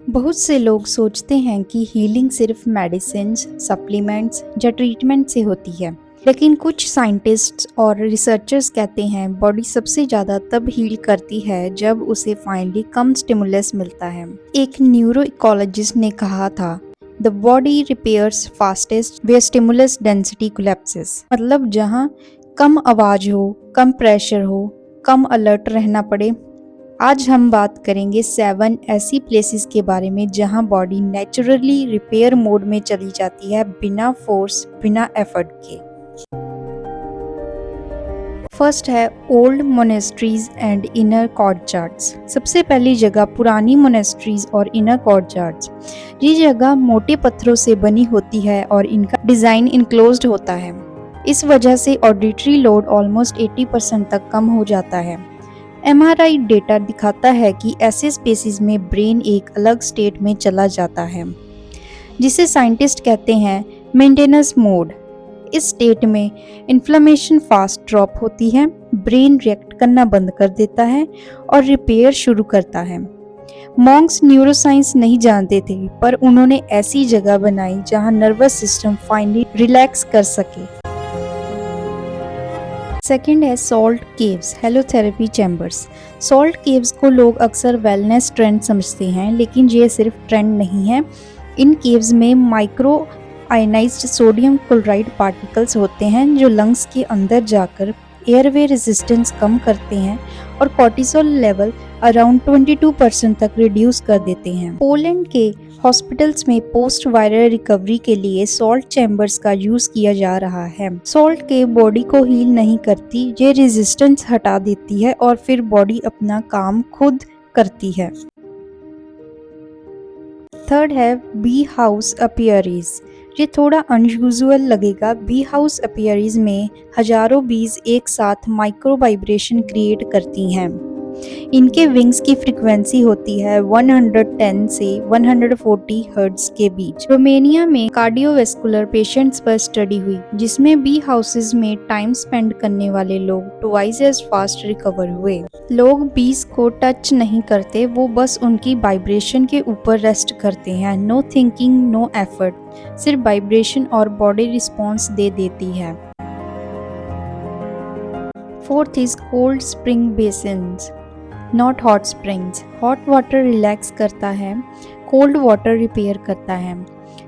बहुत से लोग सोचते हैं कि हीलिंग सिर्फ मेडिसिन्स, सप्लीमेंट्स या ट्रीटमेंट से होती है, लेकिन कुछ साइंटिस्ट्स और रिसर्चर्स कहते हैं बॉडी सबसे ज़्यादा तब हील करती है जब उसे फाइनली कम स्टिमुलस मिलता है। एक न्यूरो इकोलॉजिस्ट ने कहा था, the body repairs fastest where stimulus density collapses. मतलब जहाँ कम आवाज़ हो, कम प्रेशर हो, कम अलर्ट रहना पड़े। आज हम बात करेंगे 7 ऐसी प्लेसेस के बारे में जहां बॉडी नेचुरली रिपेयर मोड में चली जाती है बिना फोर्स, बिना एफर्ट के। फर्स्ट है ओल्ड मोनेस्ट्रीज एंड इनर कॉर्टयार्ड्स। सबसे पहली जगह पुरानी मोनेस्ट्रीज और इनर कॉर्टयार्ड्स। ये जगह मोटे पत्थरों से बनी होती है और इनका डिजाइन इनक्लोज्ड होता है। इस वजह से ऑडिटरी लोड ऑलमोस्ट 80% तक कम हो जाता है। एमआरआई डेटा दिखाता है कि ऐसे स्पेसिस में ब्रेन एक अलग स्टेट में चला जाता है, जिसे साइंटिस्ट कहते हैं मेंटेनेंस मोड। इस स्टेट में इन्फ्लेमेशन फास्ट ड्रॉप होती है, ब्रेन रिएक्ट करना बंद कर देता है और रिपेयर शुरू करता है। मॉन्क्स न्यूरोसाइंस नहीं जानते थे, पर उन्होंने ऐसी जगह बनाई जहां नर्वस सिस्टम फाइनली रिलैक्स कर सके। सेकेंड है salt caves, halotherapy chambers. Salt caves को लोग अक्सर वेलनेस ट्रेंड समझते हैं, लेकिन ये सिर्फ ट्रेंड नहीं है। इन केव्स में micro ionised sodium chloride particles होते हैं जो लंग्स के अंदर जाकर एयरवे रेजिस्टेंस कम करते हैं और कॉर्टिसोल लेवल अराउंड 22% तक रिड्यूस कर देते हैं। पोलैंड के हॉस्पिटल्स में पोस्ट वायरल रिकवरी के लिए सॉल्ट चैम्बर्स का यूज किया जा रहा है। सॉल्ट के बॉडी को हील नहीं करती, ये रेजिस्टेंस हटा देती है और फिर बॉडी अपना काम खुद करती है। थर्ड है बी हाउस अपियरीज। ये थोड़ा अनयूजुअल लगेगा। बी हाउस अपियरीज में हजारों बीज एक साथ माइक्रो वाइब्रेशन क्रिएट करती हैं। इनके विंग्स की फ्रीक्वेंसी होती है 110 से 140 हर्ट्ज के बीच। रोमेनिया में कार्डियोवैस्कुलर पेशेंट्स पर स्टडी हुई, जिसमें बी हाउसेज में टाइम स्पेंड करने वाले लोग ट्वाइस एज फास्ट रिकवर हुए। लोग बीज को टच नहीं करते, वो बस उनकी वाइब्रेशन के ऊपर रेस्ट करते हैं। नो थिंकिंग, नो एफर्ट, सिर्फ वाइब्रेशन और बॉडी रिस्पॉन्स दे देती है। Fourth is cold spring basins, not hot springs. Hot water relax करता है, कोल्ड वाटर रिपेयर करता है।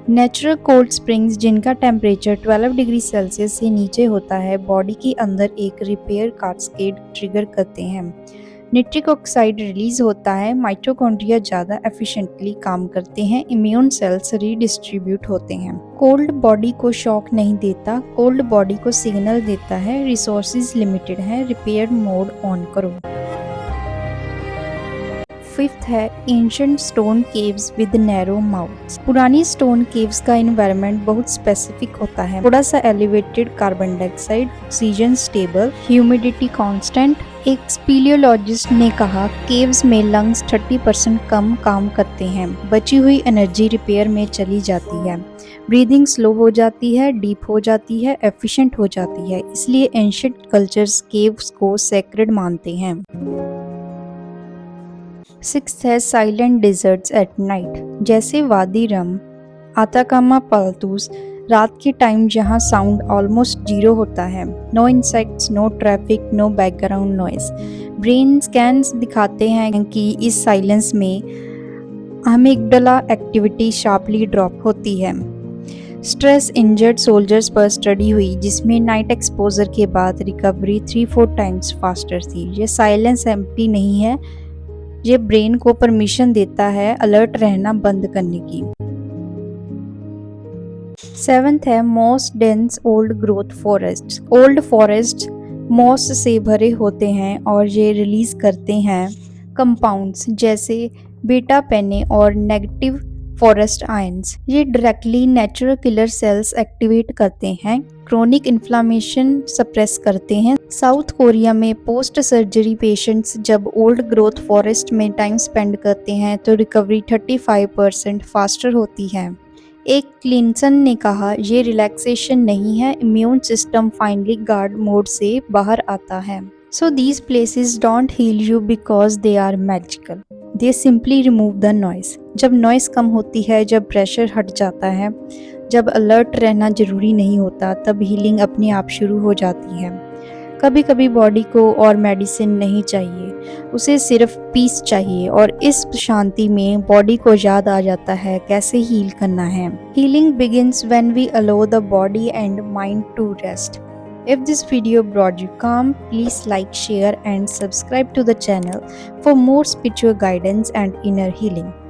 नेचुरल कोल्ड स्प्रिंग्स जिनका टेम्परेचर 12 डिग्री सेल्सियस से नीचे होता है, बॉडी के अंदर एक रिपेयर कास्केड ट्रिगर करते हैं। निट्रिक ऑक्साइड रिलीज होता है, माइटोकॉन्ड्रिया ज़्यादा एफिशिएंटली काम करते हैं, इम्यून सेल्स रीडिस्ट्रीब्यूट होते हैं। कोल्ड बॉडी को शॉक नहीं देता, कोल्ड बॉडी को सिग्नल देता है रिसोर्सेज लिमिटेड है, रिपेयर मोड ऑन करो। फिफ्थ है ancient stone caves with narrow mouths. पुरानी स्टोन केव्स का एनवायरनमेंट बहुत स्पेसिफिक होता है, थोड़ा सा elevated, carbon dioxide, oxygen stable, humidity constant. एक स्पीलियोलॉजिस्ट ने कहा केव्स में लंग्स 30% कम काम करते हैं, बची हुई एनर्जी रिपेयर में चली जाती है, ब्रीदिंग स्लो हो जाती है, डीप हो जाती है, एफिशिएंट हो जाती है। इसलिए एंशिएंट कल्चर्स केव्स को सेक्रेड मानते हैं। सिक्स्थ है साइलेंट डिजर्ट्स एट नाइट, जैसे वादी रम, आताकामा पाल्तूस। रात के टाइम जहाँ साउंड ऑलमोस्ट जीरो होता है, no insects, no traffic, no background noise. Brain scans दिखाते हैं कि इस साइलेंस में अमिगडाला एक्टिविटी शार्पली ड्रॉप होती है। स्ट्रेस इंजर्ड सोल्जर्स पर स्टडी हुई, जिसमें नाइट एक्सपोजर के बाद रिकवरी 3-4 टाइम्स फास्टर थी। ये साइलेंस एम्प्टी नहीं है, ये ब्रेन को परमिशन देता है अलर्ट रहना बंद करने की। सेवेंथ है moss dense old growth forest. Old forest moss से भरे होते हैं और ये रिलीज करते हैं कंपाउंड्स जैसे बीटा पेने और नेगेटिव फॉरेस्ट आयंस। ये directly natural killer cells activate करते हैं, क्रोनिक इन्फ्लामेशन सप्रेस करते हैं। साउथ कोरिया में पोस्ट सर्जरी पेशेंट्स जब ओल्ड ग्रोथ फॉरेस्ट में टाइम स्पेंड करते हैं तो रिकवरी 35% फास्टर होती है। एक क्लिंसन ने कहा, ये रिलैक्सेशन नहीं है, immune system finally guard mode से बाहर आता है। So these places don't heal you because they are magical. They simply remove the noise. जब नॉइस कम होती है, जब प्रेशर हट जाता है, जब अलर्ट रहना ज़रूरी नहीं होता, तब हीलिंग अपने आप शुरू हो जाती है। कभी कभी बॉडी को और मेडिसिन नहीं चाहिए, उसे सिर्फ पीस चाहिए, और इस शांति में बॉडी को याद आ जाता है कैसे हील करना है। Healing begins when we allow the body and mind to rest. If this video brought you calm, please like, share and subscribe to the channel for more spiritual guidance and inner healing.